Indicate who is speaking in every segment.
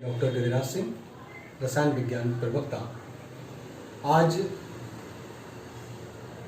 Speaker 1: Doctor Giriraj Singh, रसायन विज्ञान प्रवक्ता। आज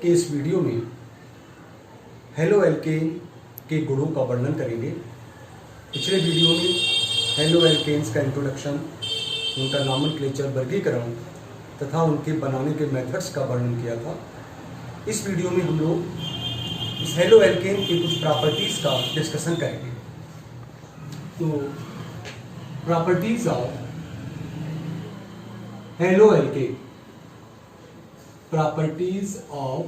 Speaker 1: के इस वीडियो में हेलो एल्केन के गुणों का वर्णन करेंगे। पिछले वीडियो में हेलो एल्केन्स का इंट्रोडक्शन, उनका नॉमेनक्लेचर, वर्गीकरण तथा उनके बनाने के मेथड्स का वर्णन किया था। इस वीडियो में हम लोग इस हेलो एल्केन की कुछ प्रॉपर्टीज का डिस्कशन करेंगे। तो properties of halo alkane, properties of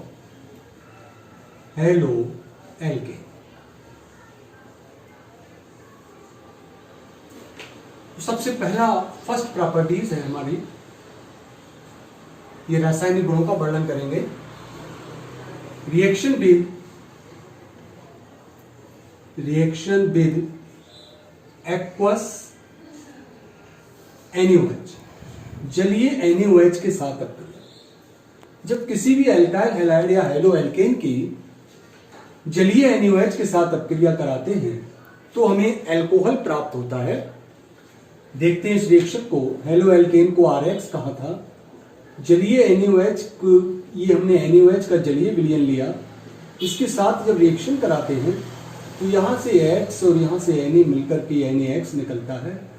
Speaker 1: halo alkane. सबसे पहला फर्स्ट प्रॉपर्टीज है हमारी, ये रासायनिक गुणों का वर्णन करेंगे। रिएक्शन विद एक्वस NaOH, जलीय NaOH के साथ अपक्रिया। जब किसी भी एल्काइल हैलाइड या हेलो एल्केन की जलीय NaOH के साथ अपक्रिया कराते हैं तो हमें अल्कोहल प्राप्त होता है। देखते हैं इस रिएक्शन को। हेलो एल्केन को RX कहा था, जलीय NaOH को, ये हमने NaOH का जलीय विलयन लिया, इसके साथ जब रिएक्शन कराते हैं तो यहां से X और यहां से Na मिलकर के NaX निकलता है,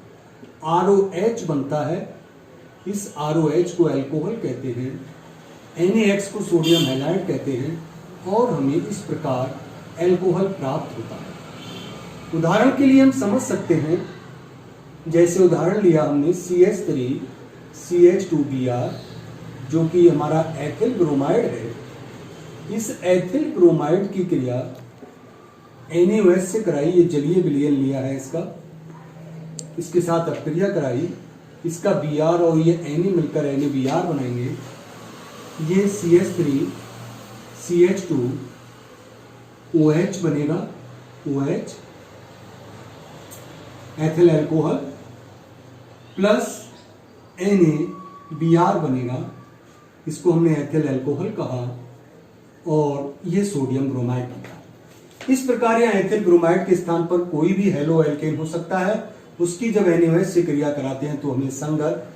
Speaker 1: ROH बनता है। इस ROH को अल्कोहल कहते हैं, NaX को सोडियम हैलाइड कहते हैं और हमें इस प्रकार अल्कोहल प्राप्त होता है। उदाहरण के लिए हम समझ सकते हैं, जैसे उदाहरण लिया हमने CH3CH2Br, जो कि हमारा एथिल ब्रोमाइड है। इस एथिल ब्रोमाइड की क्रिया NaOH से कराई, ये जलीय विलयन लिया है इसका, इसके साथ अपक्रिया कराई, इसका Br और ये Na मिलकर NaBr बनाएंगे। ये CH3CH2OH बनेगा, OH ethyl alcohol plus NaBr बनेगा, इसको हमने एथिल अल्कोहल कहा, और ये सोडियम ब्रोमाइड बनता है। इस प्रकार यह एथिल ब्रोमाइड के स्थान पर कोई भी हेलो एल्केन हो सकता है। उसकी जब NaOH से क्रिया कराते हैं तो हमें संगत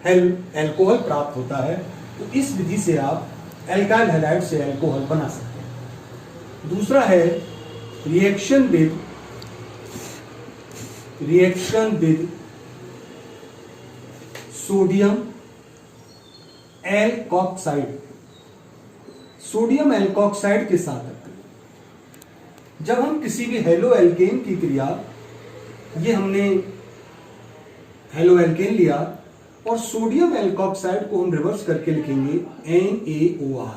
Speaker 1: अल्कोहल प्राप्त होता है। तो इस विधि से आप एल्काइल हैलाइड से अल्कोहल बना सकते हैं। दूसरा है reaction with sodium alkoxide, sodium alkoxide के साथ जब हम किसी भी हेलो एल्केन की क्रिया, ये हमने हेलो एल्केन लिया और सोडियम एल्कोक्साइड को हम रिवर्स करके लिखेंगे NaOR।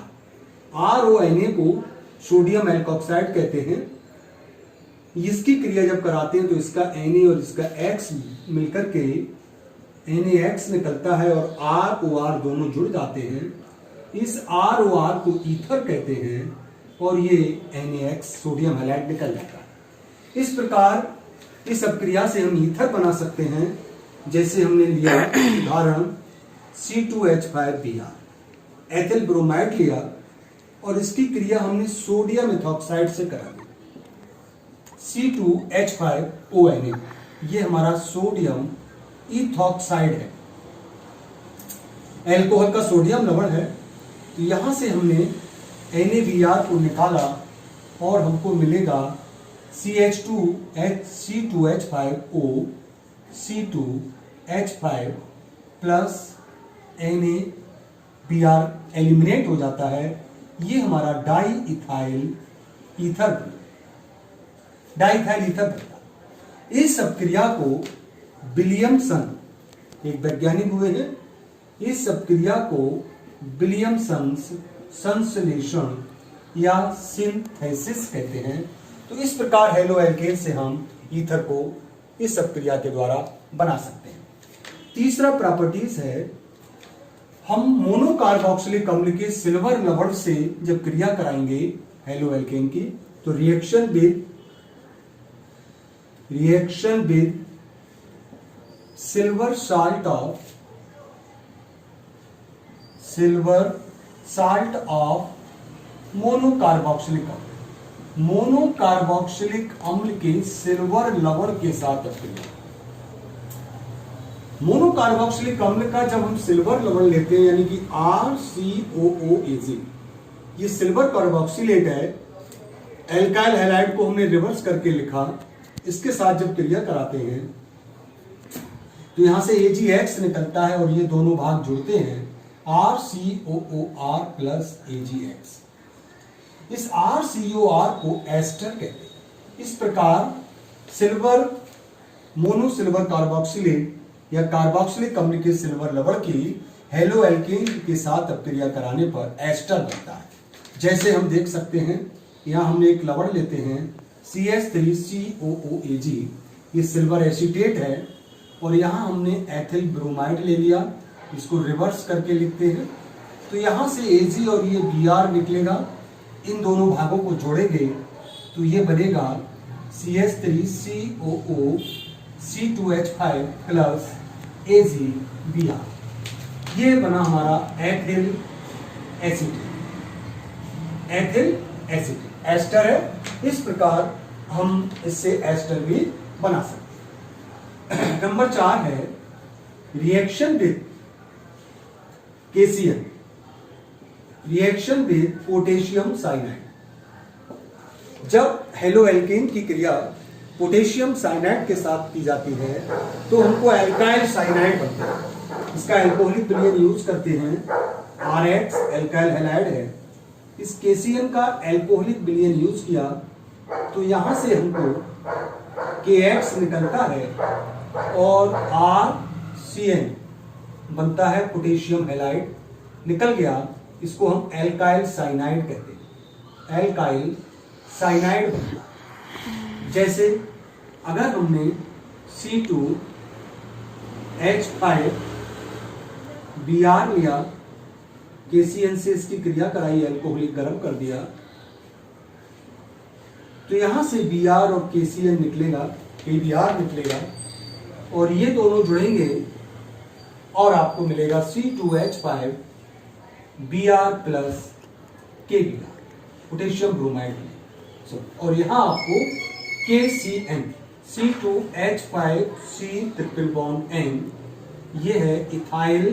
Speaker 1: RONA को सोडियम एल्कोक्साइड कहते हैं। इसकी क्रिया जब कराते हैं तो इसका Na और इसका X मिलकर के NaX निकलता है और ROR दोनों जुड़ जाते हैं। इस ROR को ईथर कहते हैं और ये NaX सोडियम हैलाइड निकल जाता है। इस प्रकार इस अपक्रिया से हम ईथर बना सकते हैं। जैसे हमने लिया उदाहरण C2H5Br, एथिल ब्रोमाइड लिया और इसकी क्रिया हमने सोडियम इथॉक्साइड से करा दी, C2H5ONA, ये हमारा सोडियम इथॉक्साइड है, अल्कोहल का सोडियम लवण है। तो यहां से हमने NaBr को निकाला और हमको मिलेगा C2H5O C2H5 plus NaBr eliminate हो जाता है। ये हमारा डाईइथाइल ईथर बनता है। इस अपक्रिया को विलियमसन, एक वैज्ञानिक हुए हैं, इस अपक्रिया को विलियमसन संश्लेषण या सिंथेसिस कहते हैं। तो इस प्रकार हेलो एल्केन से हम ईथर को इस अपक्रिया के द्वारा बना सकते हैं। तीसरा प्रॉपर्टीज है, हम मोनोकार्बोक्सिलिक अम्ल के सिल्वर लवण से जब क्रिया कराएंगे हेलो एल्केन की, तो reaction with silver salt of monocarboxylic अम्ल के सिल्वर लवण के साथ अपक्रिया। मोनोकार्बोक्सिलिक अम्ल का जब हम सिल्वर लवण लेते हैं यानी कि RCOOAG, ये सिल्वर कार्बोक्सिलेट है। एल्काइल हैलाइड को हमने रिवर्स करके लिखा, इसके साथ जब क्रिया कराते हैं तो यहां से AgX निकलता है और ये दोनों भाग जुड़ते हैं RCOOR प्लस AgX। इस RCOR को एस्टर कहते हैं। इस प्रकार सिल्वर मोनोसिल्वर कार्बोक्सिलेट या कार्बोक्सिलिक अम्ल के सिल्वर लवण की हेलो एल्केन के साथ अपक्रिया कराने पर एस्टर बनता है। जैसे हम देख सकते हैं, यहां हम एक लवण लेते हैं CH3COOAG, ये सिल्वर एसीटेट है, और यहां हमने एथिल ब्रोमाइड ले लिया, इसको रिवर्स करके लिखते हैं। तो यहां से Ag और ये Br निकलेगा, इन दोनों भागों को जोड़ेंगे तो ये बनेगा CH3COO C2H5 प्लस AgBr। ये बना हमारा ethyl acetate. Ethyl acetate ester है। इस प्रकार हम इससे एस्टर भी बना सकते हैं। नंबर 4 है reaction with KCl, reaction with potassium cyanide. जब हेलो एल्केन की क्रिया पोटेशियम साइनाइड के साथ की जाती है तो हमको एल्काइल साइनाइड बनता है। इसका एल्कोहलिक विलयन यूज करते हैं, RH एल्काइल हैलाइड है। इस KCl का एल्कोहलिक विलयन यूज किया तो यहां से हमको KX निकलता है और RCN बनता है पोटेशियम हैलाइड, निकल गया। इसको हम एल्काइल साइनाइड कहते हैं। एल्काइल साइनाइड बनता है। जैसे अगर हमने C2H5Br लिया, KCl से इसकी क्रिया कराई, एल्कोहलिक गर्म कर दिया, तो यहां से Br और KCl निकलेगा, KBr निकलेगा, और ये दोनों जुड़ेंगे और आपको मिलेगा C2H5Br plus KBr, potassium bromide. और यहां आपको KCN C2H5C triple bond N, ये है इथाइल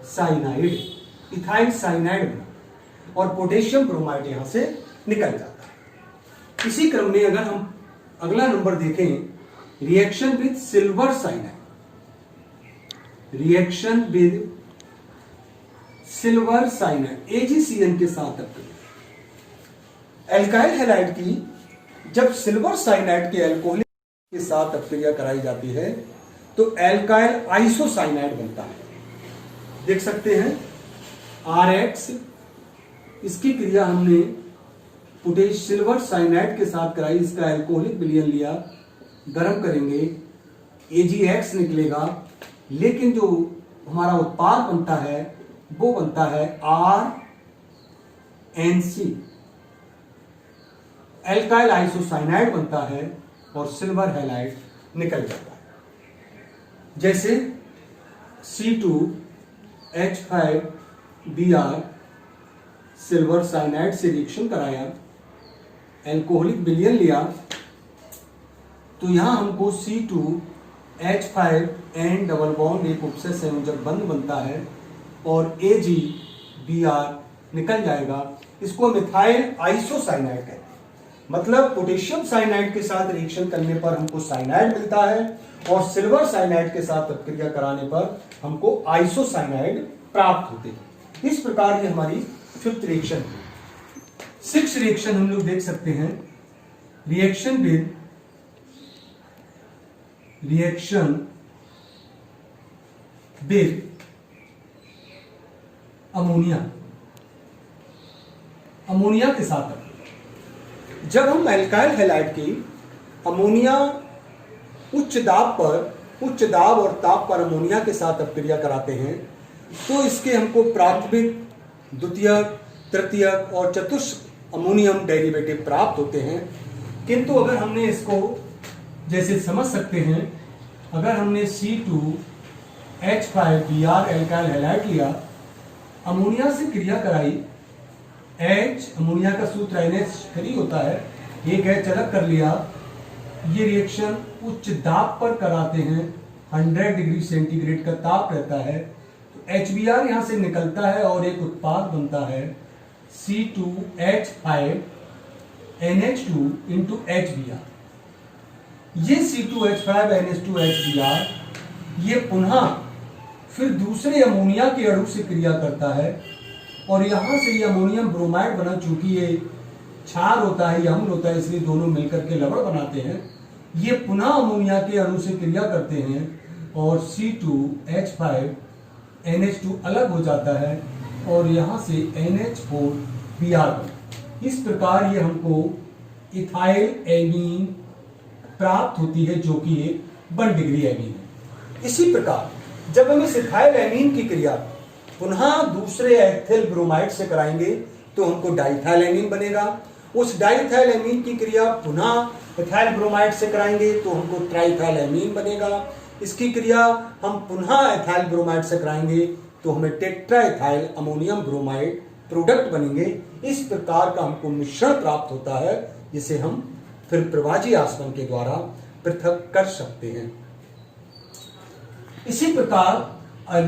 Speaker 1: साइनाइड। इथाइल साइनाइड बना और पोटेशियम ब्रोमाइड यहां से निकल जाता है। इसी क्रम में अगर हम अगला नंबर देखें, reaction with silver cyanide. Reaction with silver cyanide AgCN के साथ अपक्रिया। एल्काइल हैलाइड की जब सिल्वर साइनाइड के एल्कोहलिक के साथ अपक्रिया कराई जाती है तो एल्काइल आइसोसाइनाइड बनता है। देख सकते हैं RH, इसकी क्रिया हमने पोटेश सिल्वर साइनाइड के साथ कराई, इसका एल्कोहलिक विलयन लिया, गर्म करेंगे, AgX निकलेगा, लेकिन जो हमारा उत्पाद बनता है वो बनता है RNC, एल्काइल आइसोसाइनाइड बनता है और सिल्वर हैलाइड निकल जाता है। जैसे C2H5Br सिल्वर साइनाइड से रिएक्शन कराया, एल्कोहलिक विलयन लिया, तो यहां हमको C2H5N डबल बॉन्ड एक उपसे संयोजक बंध बनता है और AgBr निकल जाएगा। इसको मिथाइल आइसोसाइनाइड कहते हैं। मतलब पोटेशियम साइनाइड के साथ रिएक्शन करने पर हमको साइनाइड मिलता है और सिल्वर साइनाइड के साथ अपक्रिया कराने पर हमको आइसोसाइनाइड प्राप्त होते हैं। इस प्रकार ये हमारी 5th रिएक्शन है। 6th रिएक्शन हम लोग देख सकते हैं, रिएक्शन विद अमोनिया। अमोनिया के साथ जब हम एल्काइल हैलाइड की अमोनिया उच्च दाब और ताप पर अमोनिया के साथ अपक्रिया कराते हैं तो इसके हमको प्राथमिक, द्वितीयक, तृतीयक और चतुर्थ अमोनियम डेरिवेटिव प्राप्त होते हैं। किंतु अगर हमने इसको जैसे समझ सकते हैं, अगर हमने C2H5Br एल्काइल हैलाइड लिया, अमोनिया से क्रिया कराई, H अमोनिया का सूत्र NH3 होता है, एक H अलग कर लिया, ये रिएक्शन उच्च दाब पर कराते हैं 100 डिग्री सेंटीग्रेड का ताप रहता है, तो HBr यहां से निकलता है और एक उत्पाद बनता है C2H5NH2 इंटू HBr। ये C2H5NH2HBr ये पुनः फिर दूसरे अमोनिया के अणु से क्रिया करता है और यहां से ये अमोनियम ब्रोमाइड बना, चूंकि ये क्षार होता है, ये अम्ल होता है, इसलिए दोनों मिलकर के लवण बनाते हैं। ये पुनः अमोनिया के अणु से क्रिया करते हैं और C2H5NH2 अलग हो जाता है और यहां से NH4Br। इस प्रकार ये हमको इथाइल एमीन प्राप्त होती है, जो कि एक 1 डिग्री एमीन है। इसी प्रकार जब हम इस इथाइल एमीन की क्रिया पुनः दूसरे एथिल ब्रोमाइड से कराएंगे तो हमको डाइथाइल एमीन बनेगा। उस डाइथाइल एमीन की क्रिया पुनः इथाइल ब्रोमाइड से कराएंगे तो हमको ट्राइथाइल एमीन बनेगा। इसकी क्रिया हम पुनः इथाइल ब्रोमाइड से कराएंगे तो हमें टेट्राइथाइल अमोनियम ब्रोमाइड प्रोडक्ट बनेंगे। इस प्रकार का हमको मिश्रण प्राप्त होता है, जिसे हम फिर प्रवाजी आसवन के द्वारा पृथक कर सकते हैं। इसी प्रकार